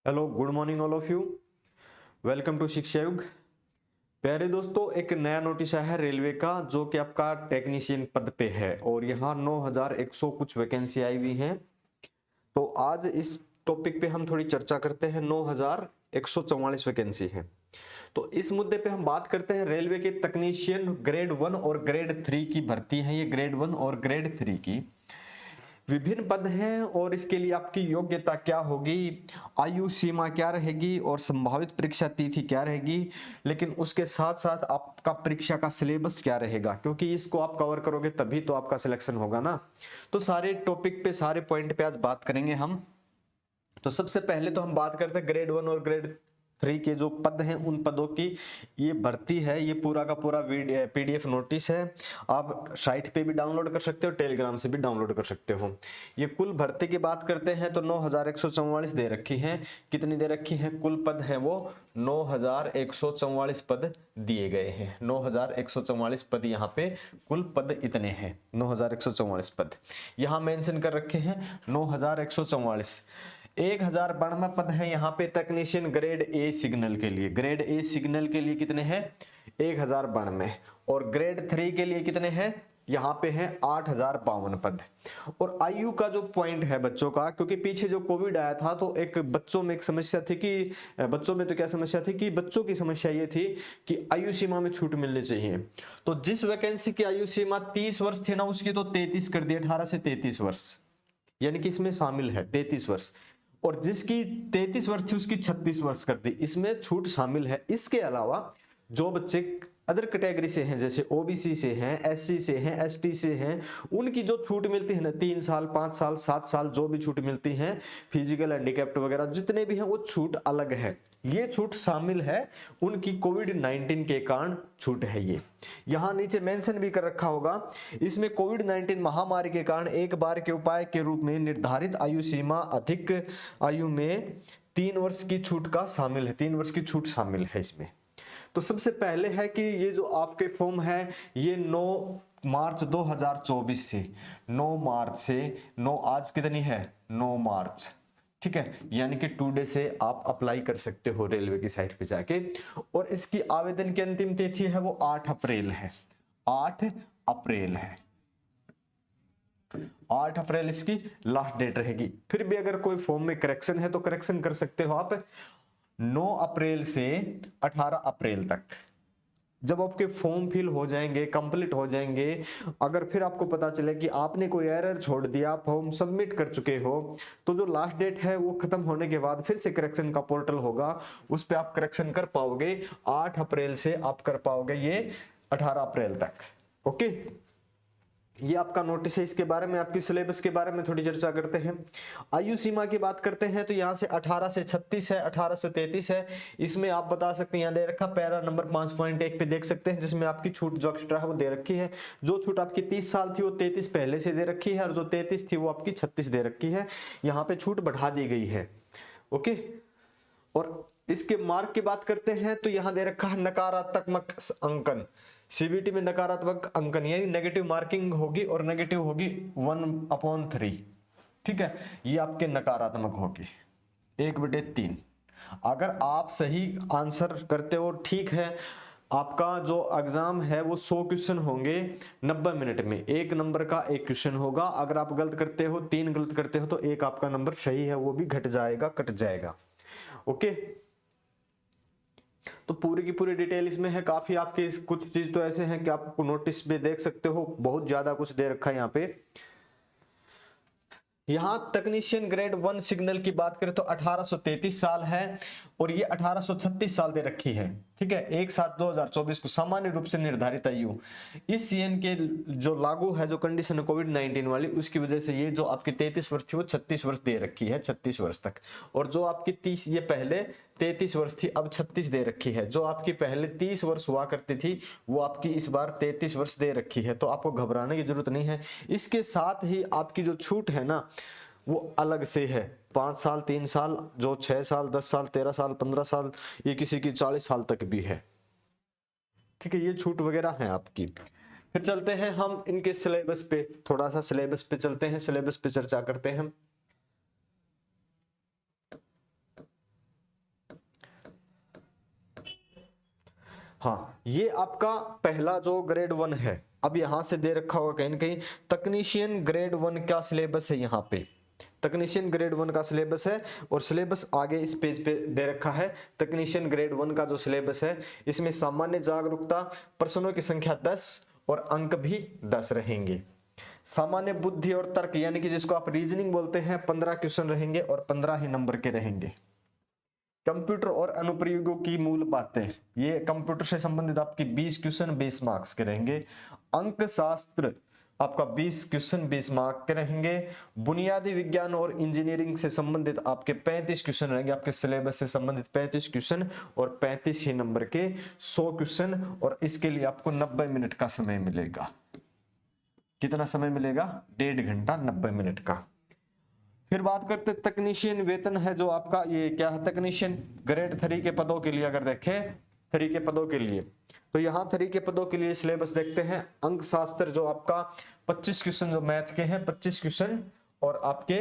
Hello, good morning all of you. Welcome to Shiksha Yug. प्यारे दोस्तों, एक नया नोटिस आया है रेलवे का, जो कि आपका टेक्नीशियन पद पे है और यहाँ 9100 कुछ वैकेंसी आई हुई हैं। तो आज इस टॉपिक पे हम थोड़ी चर्चा करते हैं। 9144 वैकेंसी है। तो इस मुद्दे पे हम बात करते हैं रेलवे के तकनीशियन ग्रेड 1 और ग्रेड 3 की भर्ती है। ये ग्रेड 1 और ग्रेड 3 की विभिन्न पद हैं और इसके लिए आपकी योग्यता क्या होगी, आयु सीमा क्या रहेगी और संभावित परीक्षा तिथि क्या रहेगी। लेकिन उसके साथ साथ आपका परीक्षा का सिलेबस क्या रहेगा, क्योंकि इसको आप कवर करोगे तभी तो आपका सिलेक्शन होगा ना। तो सारे टॉपिक पे, सारे पॉइंट पे आज बात करेंगे हम। तो सबसे पहले तो हम बात करते हैं ग्रेड 1 और ग्रेड 3 के जो पद हैं उन पदों की ये भर्ती है। ये पूरा का पूरा पीडीएफ नोटिस है। आप साइट पे भी डाउनलोड कर सकते हो, टेलीग्राम से भी डाउनलोड कर सकते हो। ये कुल भर्ती की बात करते हैं तो 9144 दे रखी हैं। कितनी दे रखी हैं? कुल पद है वो 9144 पद दिए गए हैं। 9144 पद यहाँ पे कुल पद इतने हैं। 9144 पद यहाँ मेंशन कर रखे हैं। 9144 1092 पद है यहाँ पे तकनीशियन ग्रेड ए सिग्नल के लिए। ग्रेड ए सिग्नल के लिए कितने हैं? 1092। और ग्रेड 3 के लिए कितने हैं? यहाँ पे हैं 8052 पद। और आयु का जो पॉइंट है बच्चों का, क्योंकि पीछे जो कोविड आया था तो एक बच्चों में एक समस्या थी कि बच्चों में तो क्या समस्या थी कि बच्चों की समस्या ये थी कि आयु सीमा में छूट मिलनी चाहिए। तो जिस वैकेंसी की आयु सीमा 30 वर्ष थी ना, उसकी तो 33 कर दी, 18 से 33 वर्ष, यानी कि इसमें शामिल है 33 वर्ष। और जिसकी 33 वर्ष थी उसकी 36 वर्ष कर दी, इसमें छूट शामिल है। इसके अलावा जो बच्चे अदर कैटेगरी से हैं, जैसे ओबीसी से हैं, एससी से हैं, एसटी से हैं, उनकी जो छूट मिलती है ना, 3 साल, 5 साल, 7 साल, जो भी छूट मिलती है, फिजिकल हैंडीकैप्ड वगैरह जितने भी हैं, वो छूट अलग है। ये छूट शामिल है, उनकी कोविड-19 के कारण छूट है। ये यहां नीचे मेंशन भी कर रखा होगा। इसमें कोविड-19 महामारी के कारण एक बार के उपाय के रूप में निर्धारित आयु सीमा अधिक आयु में 3 वर्ष की छूट का शामिल है। 3 वर्ष की छूट शामिल है इसमें। तो सबसे पहले है कि ये जो आपके फॉर्म है ये 9 मार्च 2024 से 9 मार्च से 9 आज कितनी है? 9 मार्च, ठीक है, यानी कि टुडे से आप अप्लाई कर सकते हो रेलवे की साइट पे जाके। और इसकी आवेदन की अंतिम तिथि है वो 8 अप्रैल है। 8 अप्रैल है। 8 अप्रैल इसकी लास्ट डेट रहेगी। फिर भी अगर कोई फॉर्म में करेक्शन है तो करेक्शन कर सकते हो आप 9 अप्रैल से 18 अप्रैल तक। जब आपके फॉर्म फिल हो जाएंगे, कंप्लीट हो जाएंगे, अगर फिर आपको पता चले कि आपने कोई एरर छोड़ दिया, फॉर्म सबमिट कर चुके हो, तो जो लास्ट डेट है वो खत्म होने के बाद फिर से करेक्शन का पोर्टल होगा, उस पर आप करेक्शन कर पाओगे। 8 अप्रैल से आप कर पाओगे ये 18 अप्रैल तक। ओके, ये आपका नोटिस है। इसके बारे में, आपकी सिलेबस के बारे में थोड़ी चर्चा करते हैं। आयु सीमा की बात करते हैं तो यहाँ से 18 से 36 है, 18 से 33 है। इसमें आप बता सकते हैं, यहाँ दे रखा पैरा नंबर 5.1 पे देख सकते हैं, जिसमें आपकी छूट जो एक्स्ट्रा है वो दे रखी है। जो छूट आपकी 30 साल थी वो 33 पहले से दे रखी है, और जो 33 थी वो आपकी 36 दे रखी है। यहाँ पे छूट बढ़ा दी गई है। ओके, और इसके मार्क की बात करते हैं तो यहाँ दे रखा है नकारात्मक अंकन। सीबीटी में नकारात्मक अंकन यानी नेगेटिव मार्किंग होगी, और नेगेटिव होगी 1/3। ठीक है, ये आपके नकारात्मक होगी 1/3। अगर आप सही आंसर करते हो, ठीक है, आपका जो एग्जाम है वो 100 क्वेश्चन होंगे 90 मिनट में, 1 नंबर का 1 क्वेश्चन होगा। अगर आप गलत करते हो, 3 गलत करते हो, तो 1 आपका नंबर सही है वो भी घट जाएगा, कट जाएगा। ओके, तो पूरी की पूरी डिटेल इसमें है। काफी आपके कुछ चीज तो ऐसे हैं कि आप नोटिस में देख सकते हो, बहुत ज्यादा कुछ दे रखा है यहाँ पे। यहां तकनीशियन ग्रेड 1 सिग्नल की बात करें तो 1833 साल है, और ये 1836 साल दे रखी है। ठीक है, 1/7/2024 को सामान्य रूप से निर्धारित आयु। इस सीएन के जो लागू है, जो कंडीशन है कोविड-19 वाली, उसकी वजह से ये जो आपकी 33 वर्ष थी वो 36 वर्ष दे रखी है, 36 वर्ष तक। और जो आपकी 30, ये पहले 33 वर्ष थी, अब 36 दे रखी है। जो आपकी पहले 30 वर्ष हुआ करती थी वो आपकी इस बार 33 वर्ष दे रखी है। तो आपको घबराने की जरूरत नहीं है। इसके साथ ही आपकी जो छूट है ना वो अलग से है। 5 साल, 3 साल, जो 6 साल, 10 साल, 13 साल, 15 साल, ये किसी की 40 साल तक भी है। ठीक है, ये छूट वगैरह है आपकी। फिर चलते हैं हम इनके सिलेबस पे, थोड़ा सा सिलेबस पे चलते हैं, सिलेबस पे चर्चा करते हैं। हाँ, ये आपका पहला जो ग्रेड 1 है। अब यहां से दे रखा होगा कहीं ना कहीं तकनीशियन ग्रेड 1 का सिलेबस है, यहाँ पे तकनीशियन ग्रेड 1 का सिलेबस है, और सिलेबस आगे इस पेज पे दे रखा है। तकनीशियन ग्रेड 1 का जो सिलेबस है, इसमें सामान्य जागरूकता, प्रश्नों की संख्या 10 और अंक भी 10 रहेंगे। सामान्य बुद्धि और तर्क यानी कि जिसको आप रीजनिंग बोलते हैं, 15 क्वेश्चन रहेंगे और 15 ही नंबर के रहेंगे। कंप्यूटर और अनुप्रयोगों की मूल बातें, ये कंप्यूटर से संबंधित आपके 20 क्वेश्चन 20 मार्क्स के रहेंगे। अंक शास्त्र आपका 20 क्वेश्चन 20 मार्क के रहेंगे। बुनियादी विज्ञान और इंजीनियरिंग से संबंधित आपके 35 क्वेश्चन रहेंगे, आपके सिलेबस से संबंधित 35 क्वेश्चन और 35 ही नंबर के 100 क्वेश्चन, और इसके लिए आपको 90 मिनट का समय मिलेगा। कितना समय मिलेगा? 1.5 घंटा 90 मिनट का। फिर बात करते तकनीशियन वेतन है जो आपका, ये क्या है, तकनीशियन ग्रेड 3 के पदों के लिए अगर देखें, 3 के पदों के लिए, तो यहाँ 3 के पदों के लिए सिलेबस देखते हैं। अंक शास्त्र जो आपका 25 क्वेश्चन जो मैथ के हैं, 25 क्वेश्चन और आपके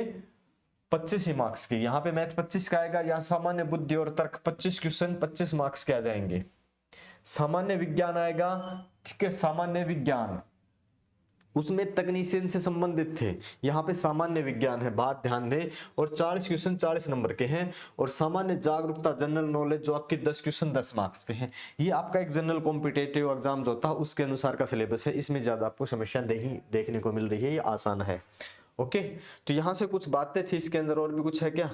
25 ही मार्क्स के। यहाँ पे मैथ 25 का आएगा, यहाँ सामान्य बुद्धि और तर्क 25 क्वेश्चन 25 मार्क्स के आ जाएंगे। सामान्य विज्ञान आएगा, ठीक है, सामान्य विज्ञान उसमें तकनीशियन से संबंधित थे, यहाँ पे सामान्य विज्ञान है, बात ध्यान दें, और 40 क्वेश्चन 40 नंबर के हैं। और सामान्य जागरूकता जनरल नॉलेज जो आपके 10 क्वेश्चन 10 मार्क्स के हैं। ये आपका एक जनरल कॉम्पिटेटिव एग्जाम जो होता है उसके अनुसार का सिलेबस है, इसमें ज्यादा आपको समस्या देखने को मिल रही है, ये आसान है। ओके, तो यहाँ से कुछ बातें थी, इसके अंदर और भी कुछ है क्या?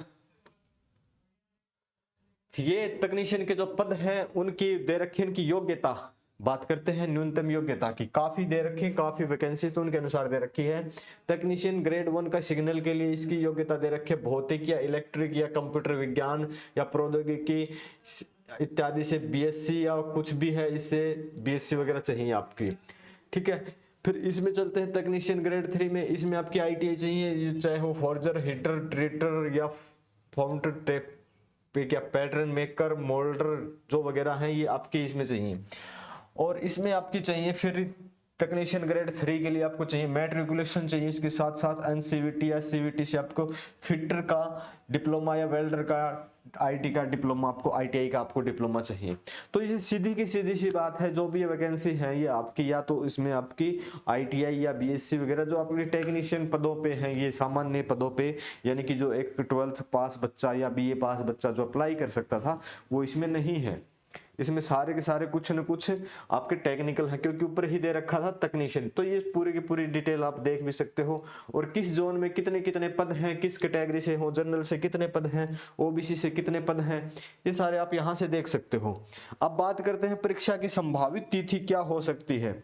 ये तकनीशियन के जो पद हैं उनकी दे रखी उनकी योग्यता, बात करते हैं न्यूनतम योग्यता की। काफी दे रखी, काफी वैकेंसी तो उनके अनुसार दे रखी है। तकनीशियन ग्रेड 1 का सिग्नल के लिए इसकी योग्यता दे रखी है भौतिक या इलेक्ट्रिक या कंप्यूटर विज्ञान या प्रौद्योगिकी इत्यादि से बीएससी या कुछ भी है, इससे बीएससी वगैरह चाहिए आपकी, ठीक है। फिर इसमें चलते हैं तकनीशियन ग्रेड 3 में, इसमें आपकी आईटीआई चाहिए, चाहे वो फॉर्जर, हीटर, ट्रेटर या फाउंडर टेप पे क्या पैटर्न मेकर, मोल्डर जो वगैरह हैं, ये आपके इसमें चाहिए। और इसमें आपकी चाहिए फिर तकनीशियन ग्रेड 3 के लिए आपको चाहिए मैट्रिकुलेशन चाहिए, इसके साथ साथ एनसीवीटी या सीवीटी से आपको फिटर का डिप्लोमा या वेल्डर का आईटी का डिप्लोमा, आपको आईटीआई का आपको डिप्लोमा चाहिए। तो ये सीधी की सीधी सी बात है, जो भी ये वैकेंसी है ये आपकी या तो इसमें आपकी आईटीआई या बीएससी वगैरह जो आपकी टेक्नीशियन पदों पे हैं, ये सामान्य पदों पे, यानी कि जो एक 12th पास बच्चा या बीए पास बच्चा जो अप्लाई कर सकता था वो इसमें नहीं है। इसमें सारे के सारे कुछ न कुछ आपके टेक्निकल है, क्योंकि ऊपर ही दे रखा था तकनीशियन। तो ये पूरी की पूरी डिटेल आप देख भी सकते हो, और किस जोन में कितने कितने पद हैं, किस कैटेगरी से हो, जनरल से कितने पद हैं, ओबीसी से कितने पद हैं, ये सारे आप यहां से देख सकते हो। अब बात करते हैं परीक्षा की संभावित तिथि क्या हो सकती है।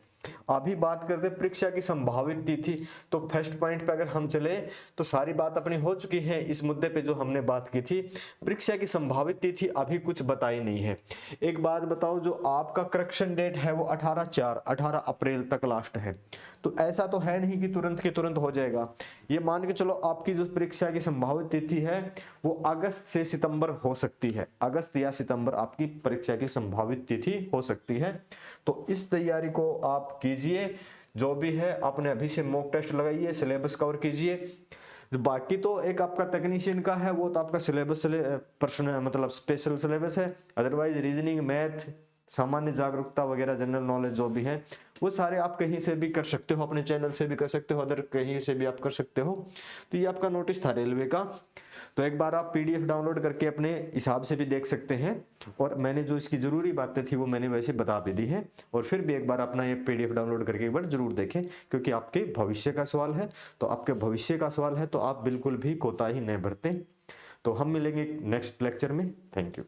अभी बात करते हैं परीक्षा की संभावित तिथि। तो फर्स्ट पॉइंट पे अगर हम चले तो सारी बात अपनी हो चुकी है इस मुद्दे पे जो हमने बात की थी। परीक्षा की संभावित तिथि अभी कुछ बताई नहीं है। एक बात बताओ, जो आपका करेक्शन डेट है वो 18 अप्रैल तक लास्ट है। तो ऐसा तो है नहीं कि तुरंत के तुरंत हो जाएगा। ये मान के चलो आपकी जो परीक्षा की संभावित तिथि है वो अगस्त से सितंबर हो सकती है। अगस्त या सितंबर आपकी परीक्षा की संभावित तिथि हो सकती है। तो इस तैयारी को आप कीजिए, जो भी है अपने अभी से मॉक टेस्ट लगाइए, सिलेबस कवर कीजिए। बाकी तो एक आपका तकनीशियन का है वो तो आपका सिलेबस प्रश्न मतलब स्पेशल सिलेबस है। अदरवाइज रीजनिंग, मैथ, सामान्य जागरूकता वगैरह जनरल नॉलेज जो भी है वो सारे आप कहीं से भी कर सकते हो, अपने चैनल से भी कर सकते हो, अदर कहीं से भी आप कर सकते हो। तो ये आपका नोटिस था रेलवे का। तो एक बार आप पीडीएफ डाउनलोड करके अपने हिसाब से भी देख सकते हैं, और मैंने जो इसकी जरूरी बातें थी वो मैंने वैसे बता भी दी है। और फिर भी एक बार अपना ये पीडीएफ डाउनलोड करके एक बार जरूर देखें, क्योंकि आपके भविष्य का सवाल है। तो आपके भविष्य का सवाल है तो आप बिल्कुल भी कोताही नहीं बरतें। तो हम मिलेंगे नेक्स्ट लेक्चर में। Thank you.